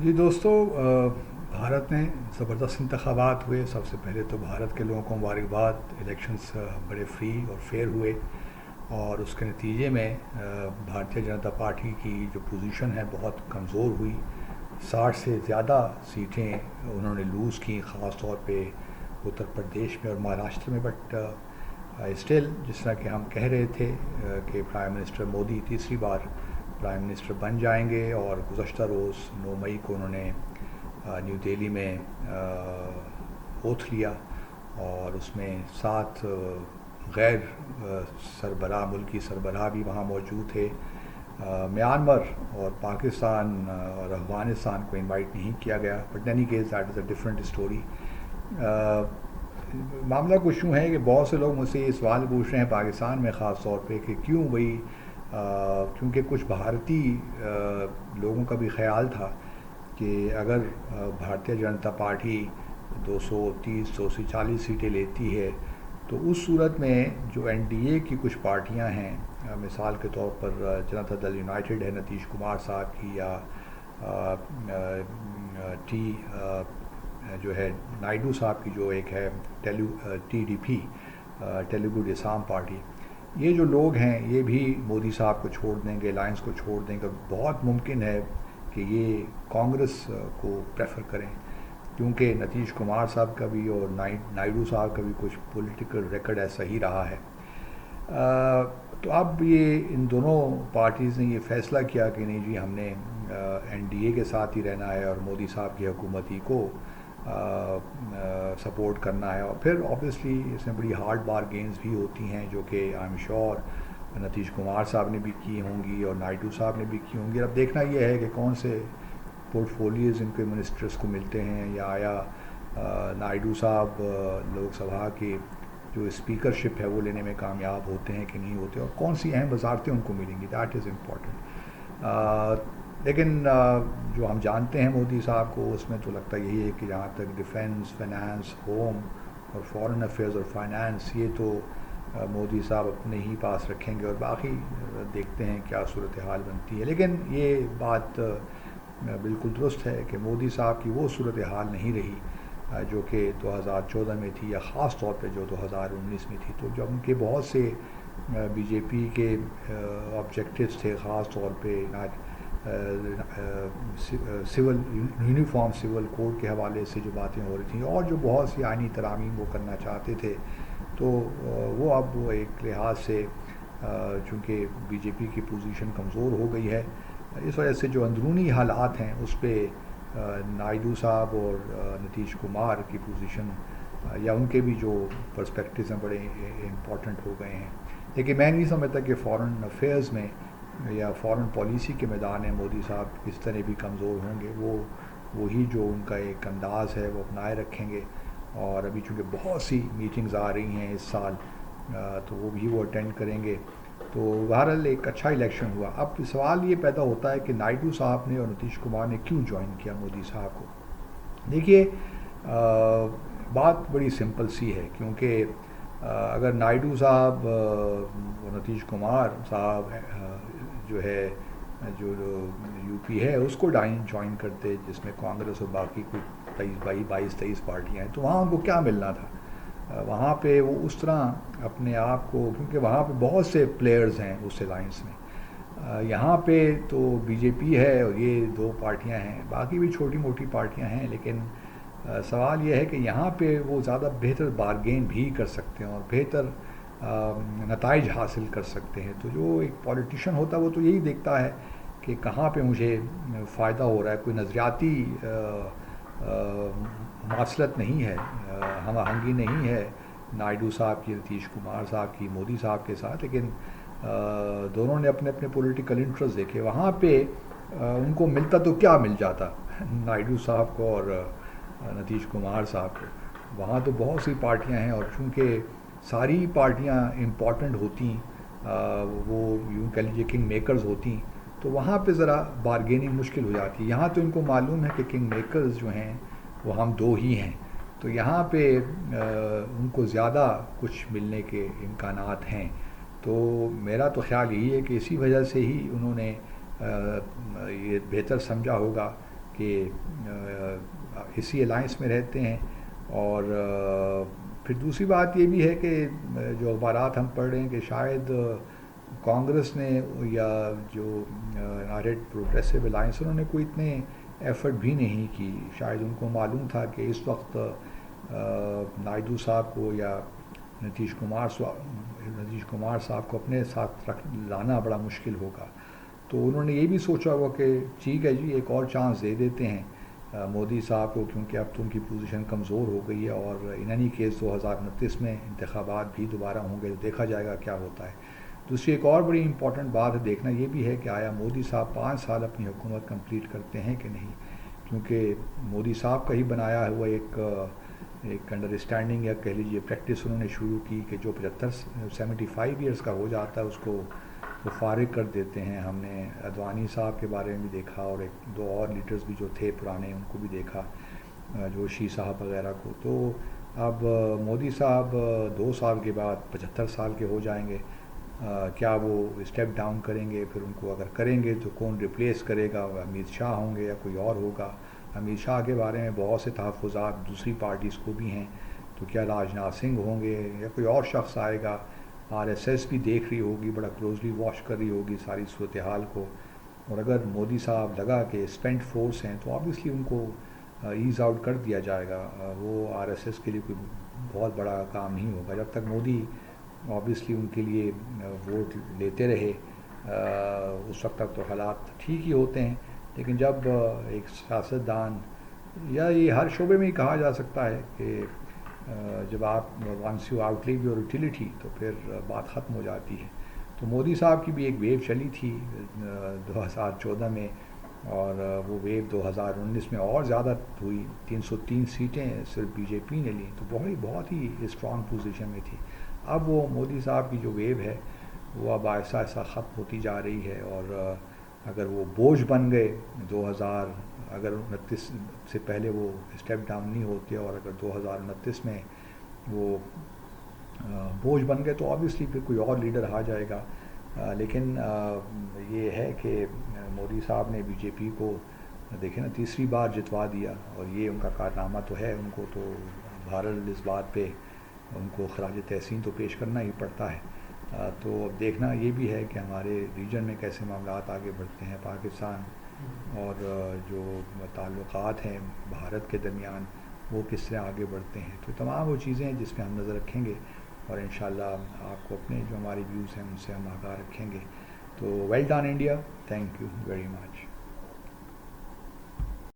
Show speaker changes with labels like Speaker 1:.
Speaker 1: جی دوستو، بھارت میں زبردست انتخابات ہوئے. سب سے پہلے تو بھارت کے لوگوں کو مبارکباد. الیکشنز بڑے فری اور فیئر ہوئے اور اس کے نتیجے میں بھارتیہ جنتا پارٹی کی جو پوزیشن ہے بہت کمزور ہوئی. 60 سے زیادہ سیٹیں انہوں نے لوز کی، خاص طور پہ اتر پردیش میں اور مہاراشٹر میں. بٹ اسٹل جس طرح کہ ہم کہہ رہے تھے کہ پرائم منسٹر مودی تیسری بار پرائم منسٹر بن جائیں گے، اور گزشتہ روز 9 مئی کو انہوں نے نیو دہلی میں اوتھ لیا اور اس میں 7 غیر سربراہ ملکی سربراہ بھی وہاں موجود تھے. میانمار اور پاکستان اور افغانستان کو انوائٹ نہیں کیا گیا. But any case that is a different story. معاملہ کچھ یوں ہے کہ بہت سے لوگ مجھ سے یہ سوال پوچھ رہے ہیں پاکستان میں خاص طور پہ کہ کیوں بھائی، کیونکہ کچھ بھارتی لوگوں کا بھی خیال تھا کہ اگر بھارتیہ جنتا پارٹی 230 240 سیٹیں لیتی ہے تو اس صورت میں جو این ڈی اے کی کچھ پارٹیاں ہیں، مثال کے طور پر جنتا دل یونائٹڈ ہے نتیش کمار صاحب کی، یا ٹی جو ہے نائیڈو صاحب کی جو ایک ہے T D P Telugu Desam Party, یہ جو لوگ ہیں یہ بھی مودی صاحب کو چھوڑ دیں گے، الائنس کو چھوڑ دیں گے. بہت ممکن ہے کہ یہ کانگریس کو پریفر کریں، کیونکہ نتیش کمار صاحب کا بھی اور نائیڈو صاحب کا بھی کچھ پولیٹیکل ریکارڈ ایسا ہی رہا ہے. تو اب یہ ان دونوں پارٹیز نے یہ فیصلہ کیا کہ نہیں جی، ہم نے این ڈی اے کے ساتھ ہی رہنا ہے اور مودی صاحب کی حکومت ہی کو سپورٹ کرنا ہے. اور پھر آبویسلی اس میں بڑی ہارڈ بارگینز بھی ہوتی ہیں جو کہ I am sure Nitish Kumar صاحب نے بھی کی ہوں گی اور نائیڈو صاحب نے بھی کی ہوں گی. اب دیکھنا یہ ہے کہ کون سے پورٹ فولیوز ان کے منسٹرز کو ملتے ہیں، یا آیا نائیڈو صاحب لوک سبھا کی جو اسپیکرشپ ہے وہ لینے میں کامیاب ہوتے ہیں کہ نہیں ہوتے، اور کون سی اہم وزارتیں ان کو ملیں گی. That is important. لیکن جو ہم جانتے ہیں مودی صاحب کو، اس میں تو لگتا یہی ہے کہ جہاں تک ڈیفینس، فائنانس، ہوم اور فارن افیئرز اور فائنانس، یہ تو مودی صاحب اپنے ہی پاس رکھیں گے، اور باقی دیکھتے ہیں کیا صورتحال بنتی ہے. لیکن یہ بات بالکل درست ہے کہ مودی صاحب کی وہ صورتحال نہیں رہی جو کہ 2014 میں تھی، یا خاص طور پہ جو 2019 میں تھی. تو جب ان کے بہت سے بی جے پی کے آبجیکٹیوز تھے، خاص طور پہ سول یونیفارم سول کوڈ کے حوالے سے جو باتیں ہو رہی تھیں، اور جو بہت سی آئینی ترامیم وہ کرنا چاہتے تھے، تو وہ اب وہ ایک لحاظ سے چونکہ بی جے پی کی پوزیشن کمزور ہو گئی ہے، اس وجہ سے جو اندرونی حالات ہیں اس پہ نائیڈو صاحب اور نتیش کمار کی پوزیشن یا ان کے بھی جو پرسپیکٹیوز ہیں بڑے امپورٹنٹ ہو گئے ہیں. لیکن میں نہیں سمجھتا کہ فارن افیئرز میں یا فارن پالیسی کے میدان میں مودی صاحب کس طرح بھی کمزور ہوں گے. وہی جو ان کا ایک انداز ہے وہ اپنائے رکھیں گے. اور ابھی چونکہ بہت سی میٹنگز آ رہی ہیں اس سال، تو وہ بھی وہ اٹینڈ کریں گے. تو بہرحال ایک اچھا الیکشن ہوا. اب سوال یہ پیدا ہوتا ہے کہ نائیڈو صاحب نے اور نتیش کمار نے کیوں جوائن کیا مودی صاحب کو. دیکھیے، بات بڑی سمپل سی ہے، کیونکہ اگر نائیڈو صاحب اور نتیش کمار صاحب جو ہے جو یو پی ہے اس کو جوائن کرتے، جس میں کانگریس اور باقی کچھ 22-23 پارٹیاں ہیں، تو وہاں ان کو کیا ملنا تھا. وہاں پہ وہ اس طرح اپنے آپ کو، کیونکہ وہاں پہ بہت سے پلیئرز ہیں اس الائنس میں. یہاں پہ تو بی جے پی ہے اور یہ 2 پارٹیاں ہیں، باقی بھی چھوٹی موٹی پارٹیاں ہیں، لیکن سوال یہ ہے کہ یہاں پہ وہ زیادہ بہتر بارگین بھی کر سکتے ہیں اور بہتر نتائج حاصل کر سکتے ہیں. تو جو ایک پولیٹیشین ہوتا ہے وہ تو یہی دیکھتا ہے کہ کہاں پہ مجھے فائدہ ہو رہا ہے. کوئی نظریاتی مواصلت نہیں ہے، ہم آہنگی نہیں ہے نائیڈو صاحب کی، نتیش کمار صاحب کی مودی صاحب کے ساتھ. لیکن دونوں نے اپنے اپنے پولیٹیکل انٹرسٹ دیکھے. وہاں پہ ان کو ملتا تو کیا مل جاتا نائیڈو صاحب کو اور نتیش کمار صاحب کو. وہاں تو بہت سی پارٹیاں ہیں، اور چونکہ ساری پارٹیاں امپورٹنٹ ہوتی، وہ یوں کہہ لیجیے کنگ میکرز ہوتی، تو وہاں پہ ذرا بارگیننگ مشکل ہو جاتی. یہاں تو ان کو معلوم ہے کہ کنگ میکرز جو ہیں وہ ہم 2 ہی ہیں، تو یہاں پہ ان کو زیادہ کچھ ملنے کے امکانات ہیں. تو میرا تو خیال یہی ہے کہ اسی وجہ سے ہی انہوں نے یہ بہتر سمجھا ہوگا کہ اسی الائنس میں رہتے ہیں. اور پھر دوسری بات یہ بھی ہے کہ جو اخبارات ہم پڑھ رہے ہیں کہ شاید کانگریس نے یا جو یونائٹڈ پروگریسو الائنس انہوں نے کوئی اتنے ایفرٹ بھی نہیں کی. شاید ان کو معلوم تھا کہ اس وقت نائیڈو صاحب کو یا نتیش کمار صاحب کو اپنے ساتھ لانا بڑا مشکل ہوگا. تو انہوں نے یہ بھی سوچا ہوا کہ ٹھیک ہے جی ایک اور چانس دے دیتے ہیں مودی صاحب کو, کیونکہ اب تو ان کی پوزیشن کمزور ہو گئی ہے اور ان اینی کیس 2029 میں انتخابات بھی دوبارہ ہوں گے تو دیکھا جائے گا کیا ہوتا ہے. دوسری ایک اور بڑی امپورٹنٹ بات دیکھنا یہ بھی ہے کہ آیا مودی صاحب 5 سال اپنی حکومت کمپلیٹ کرتے ہیں کہ نہیں, کیونکہ مودی صاحب کا ہی بنایا ہوا ایک انڈرسٹینڈنگ یا کہہ لیجیے پریکٹس انہوں نے شروع کی کہ جو 75 ایئرس کا ہو جاتا ہے اس کو وہ فارغ کر دیتے ہیں. ہم نے اڈوانی صاحب کے بارے میں بھی دیکھا اور ایک دو اور لیڈرز بھی جو تھے پرانے ان کو بھی دیکھا, جوشی صاحب وغیرہ کو. تو اب مودی صاحب 2 سال کے بعد 75 سال کے ہو جائیں گے. کیا وہ اسٹیپ ڈاؤن کریں گے؟ پھر ان کو اگر کریں گے تو کون ریپلیس کرے گا؟ امیت شاہ ہوں گے یا کوئی اور ہوگا؟ امیت شاہ کے بارے میں بہت سے تحفظات دوسری پارٹیز کو بھی ہیں, تو کیا راجناتھ سنگھ ہوں گے یا کوئی اور شخص آئے گا؟ RSS بھی دیکھ رہی ہوگی, بڑا کلوزلی واچ کر رہی ہوگی ساری صورتحال کو. اور اگر مودی صاحب لگا کہ اسپینٹ فورس ہیں تو آبویسلی ان کو ایز آؤٹ کر دیا جائے گا. وہ RSS کے لیے کوئی بہت بڑا کام نہیں ہوگا جب تک مودی آبویسلی ان کے لیے ووٹ لیتے رہے. اس وقت تک تو حالات ٹھیک ہی ہوتے ہیں, لیکن جب ایک سیاستدان یا یہ ہر شعبے میں ہی کہا جا سکتا ہے کہ جب آپ once you outlive your utility تو پھر بات ختم ہو جاتی ہے. تو مودی صاحب کی بھی ایک ویو چلی تھی 2014 میں, اور وہ ویو 2019 میں اور زیادہ ہوئی. 303 سیٹیں صرف BJP نے لیں, تو بہت ہی اسٹرانگ پوزیشن میں تھی. اب وہ مودی صاحب کی جو ویو ہے وہ اب آہستہ آہستہ ختم ہوتی جا رہی ہے. اور اگر وہ بوجھ بن گئے 2029 سے پہلے وہ اسٹیپ ڈاؤن نہیں ہوتے, اور اگر 2029 میں وہ بوجھ بن گئے تو آبویسلی پھر کوئی اور لیڈر آ جائے گا. لیکن یہ ہے کہ مودی صاحب نے BJP کو دیکھیں نا تیسری بار جتوا دیا, اور یہ ان کا کارنامہ تو ہے. ان کو تو بہرحال اس بات پہ ان کو خراج تحسین تو پیش کرنا ہی پڑتا ہے. تو اب دیکھنا یہ بھی ہے کہ ہمارے ریجن میں کیسے معاملات آگے بڑھتے ہیں. پاکستان اور جو تعلقات ہیں بھارت کے درمیان وہ کس طرح آگے بڑھتے ہیں. تو تمام وہ چیزیں ہیں جس پہ ہم نظر رکھیں گے, اور انشاءاللہ آپ کو اپنے جو ہماری ویوز ہیں ان سے ہم آگاہ رکھیں گے. تو well done India, thank you very much.